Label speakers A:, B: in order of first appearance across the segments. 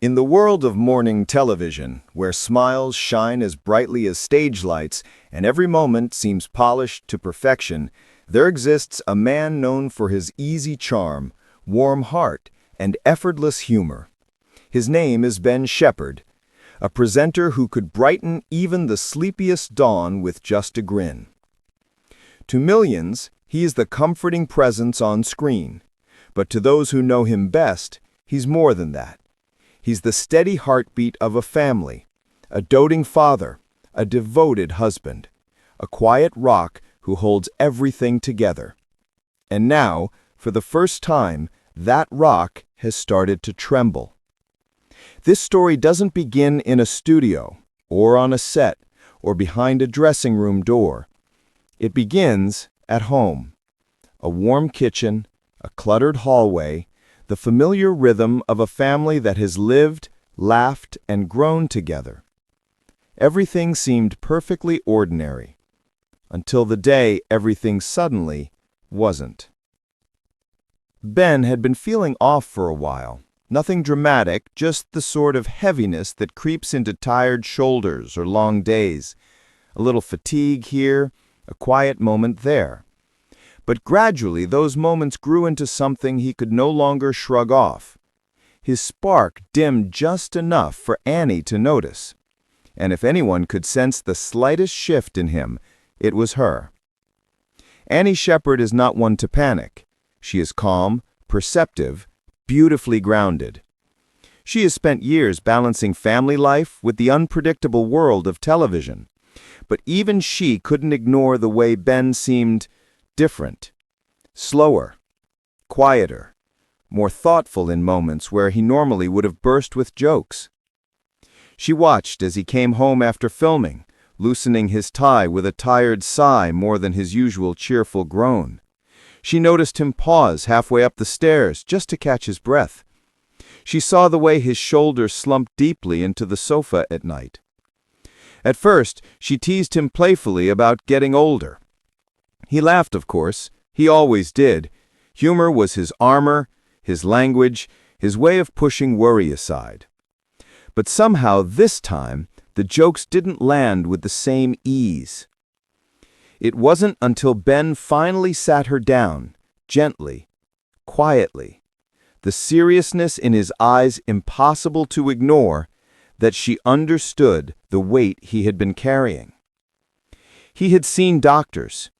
A: In the world of morning television, where smiles shine as brightly as stage lights and every moment seems polished to perfection, there exists a man known for his easy charm, warm heart, and effortless humor. His name is Shephard, a presenter who could brighten even the sleepiest dawn with just a grin. To millions, he is the comforting presence on screen, but to those who know him best, he's more than that. He's the steady heartbeat of a family, a doting father, a devoted husband, a quiet rock who holds everything together. And now, for the first time, that rock has started to tremble. This story doesn't begin in a studio, or on a set, or behind a dressing room door. It begins at home. A warm kitchen, a cluttered hallway, the familiar rhythm of a family that has lived, laughed, and grown together. Everything seemed perfectly ordinary, until the day everything suddenly wasn't. Ben had been feeling off for a while. Nothing dramatic, just the sort of heaviness that creeps into tired shoulders or long days. A little fatigue here, a quiet moment there. But gradually those moments grew into something he could no longer shrug off. His spark dimmed just enough for Annie to notice. And if anyone could sense the slightest shift in him, it was her. Annie Shephard is not one to panic. She is calm, perceptive, beautifully grounded. She has spent years balancing family life with the unpredictable world of television. But even she couldn't ignore the way Ben seemed different, slower, quieter, more thoughtful in moments where he normally would have burst with jokes. She watched as he came home after filming, loosening his tie with a tired sigh more than his usual cheerful groan. She noticed him pause halfway up the stairs just to catch his breath. She saw the way his shoulders slumped deeply into the sofa at night. At first, she teased him playfully about getting older. He laughed, of course. He always did. Humor was his armor, his language, his way of pushing worry aside. But somehow this time, the jokes didn't land with the same ease. It wasn't until Ben finally sat her down, gently, quietly, the seriousness in his eyes impossible to ignore, that she understood the weight he had been carrying. He had seen doctors.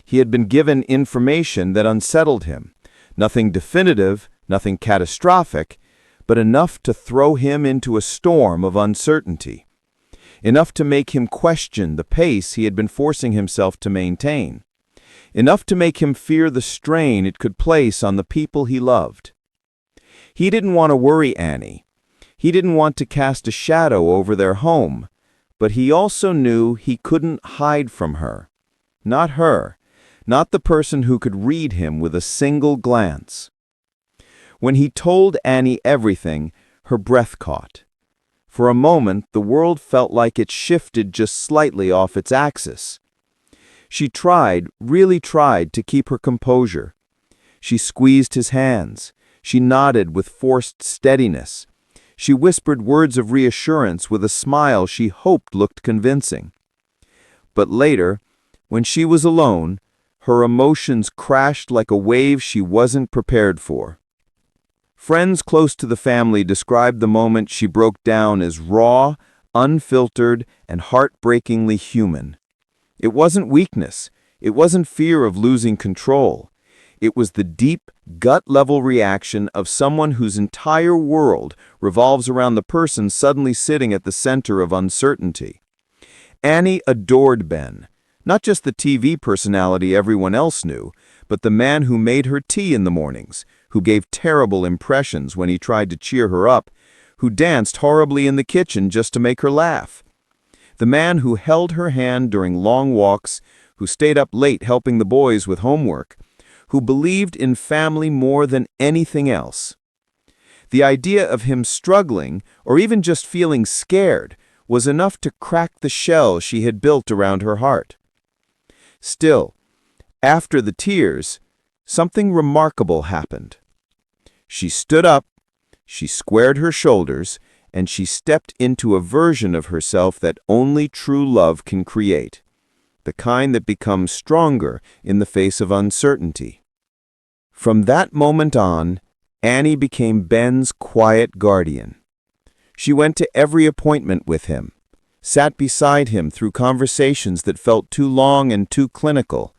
A: He had been given information that unsettled him, nothing definitive, nothing catastrophic, but enough to throw him into a storm of uncertainty, enough to make him question the pace he had been forcing himself to maintain, enough to make him fear the strain it could place on the people he loved. He didn't want to worry Annie. He didn't want to cast a shadow over their home, but he also knew he couldn't hide from her. Not her. Not the person who could read him with a single glance. When he told Annie everything, her breath caught. For a moment, the world felt like it shifted just slightly off its axis. She tried, really tried, to keep her composure. She squeezed his hands. She nodded with forced steadiness. She whispered words of reassurance with a smile she hoped looked convincing. But later, when she was alone, her emotions crashed like a wave she wasn't prepared for. Friends close to the family described the moment she broke down as raw, unfiltered, and heartbreakingly human. It wasn't weakness. It wasn't fear of losing control. It was the deep, gut-level reaction of someone whose entire world revolves around the person suddenly sitting at the center of uncertainty. Annie adored Ben. Not just the TV personality everyone else knew, but the man who made her tea in the mornings, who gave terrible impressions when he tried to cheer her up, who danced horribly in the kitchen just to make her laugh. The man who held her hand during long walks, who stayed up late helping the boys with homework, who believed in family more than anything else. The idea of him struggling, or even just feeling scared, was enough to crack the shell she had built around her heart. Still, after the tears, something remarkable happened. She stood up, she squared her shoulders,
B: and she stepped into a version of herself that only true love can create, the kind that becomes stronger in the face of uncertainty. From that moment on, Annie became Ben's quiet guardian. She went to every appointment with him, sat beside him through conversations that felt too long and too clinical,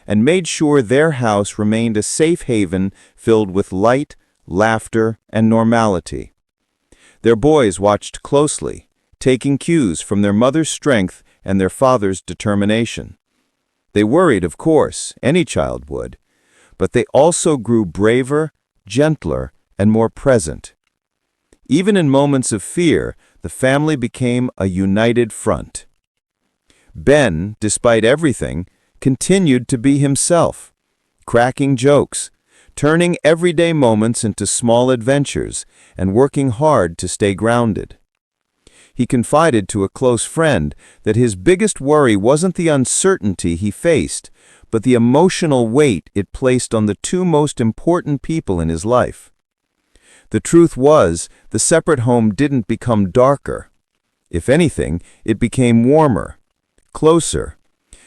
B: and made sure their house remained a safe haven filled with light, laughter, and normality. Their boys watched closely, taking cues from their mother's strength and their father's determination. They worried, of course, any child would, but they also grew braver, gentler, and more present. Even in moments of fear, the family became a united front. Ben, despite everything, continued to be himself, cracking jokes, turning everyday moments into small adventures, and working hard to stay grounded. He confided to a close friend that his biggest worry wasn't the uncertainty he faced, but the emotional weight it placed on the two most important people in his life. The truth was, the separate home didn't become darker. If anything, it became warmer, closer,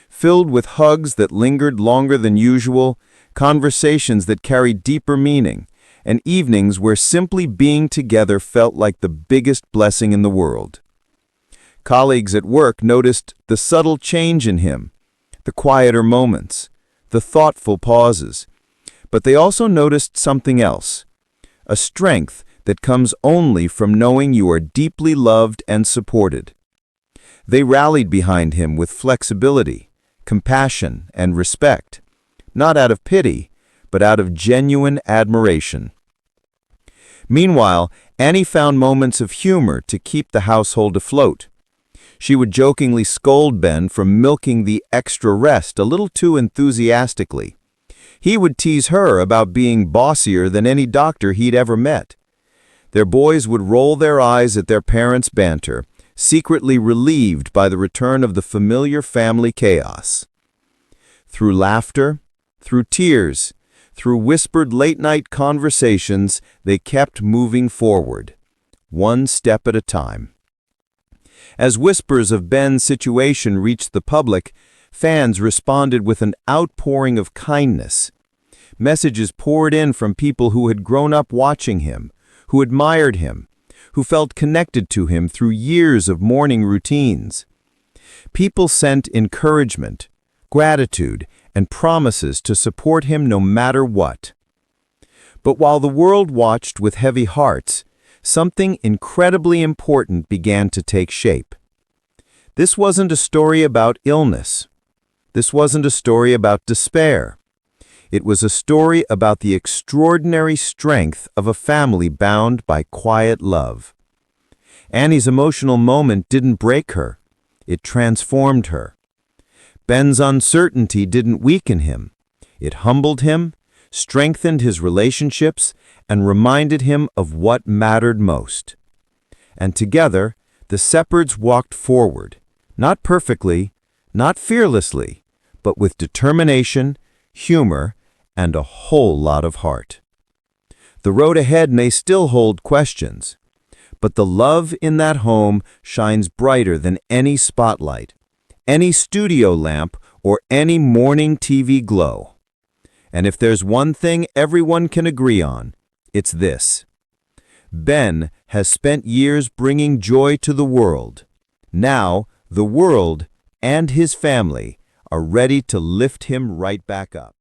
B: filled with hugs that lingered longer than usual, conversations that carried deeper meaning, and evenings where simply being together felt like the biggest blessing in the world. Colleagues at work noticed the subtle change in him, the quieter moments, the thoughtful pauses, but they also noticed something else, a strength that comes only from knowing you are deeply loved and supported. They rallied behind him with flexibility, compassion, and respect, not out of pity, but out of genuine admiration. Meanwhile, Annie found moments of humor to keep the household afloat. She would jokingly scold Ben for milking the extra rest a little too enthusiastically. He would tease her about being bossier than any doctor he'd ever met. Their boys would roll their eyes at their parents' banter, secretly relieved by the return of the familiar family chaos. Through laughter, through tears, through whispered late-night conversations, they kept moving forward, one step at a time. As whispers of Ben's situation reached the public, fans responded with an outpouring of kindness. Messages poured in from people who had grown up watching him, who admired him, who felt connected to him through years of morning routines. People sent encouragement, gratitude, and promises to support him no matter what. But while the world watched with heavy hearts, something incredibly important began to take shape. This wasn't a story about illness. This wasn't a story about despair. It was a story about the extraordinary strength of a family bound by quiet love. Annie's emotional moment didn't break her. It transformed her. Ben's uncertainty didn't weaken him. It humbled him, strengthened his relationships, and reminded him of what mattered most. And together, the Shepherds walked forward, not perfectly, not fearlessly, but with determination, humor, and a whole lot of heart. The road ahead may still hold questions, but the love in that home shines brighter than any spotlight, any studio lamp, or any morning TV glow. And if there's one thing everyone can agree on, it's this. Ben has spent years bringing joy to the world. Now, the world and his family are ready to lift him right back up.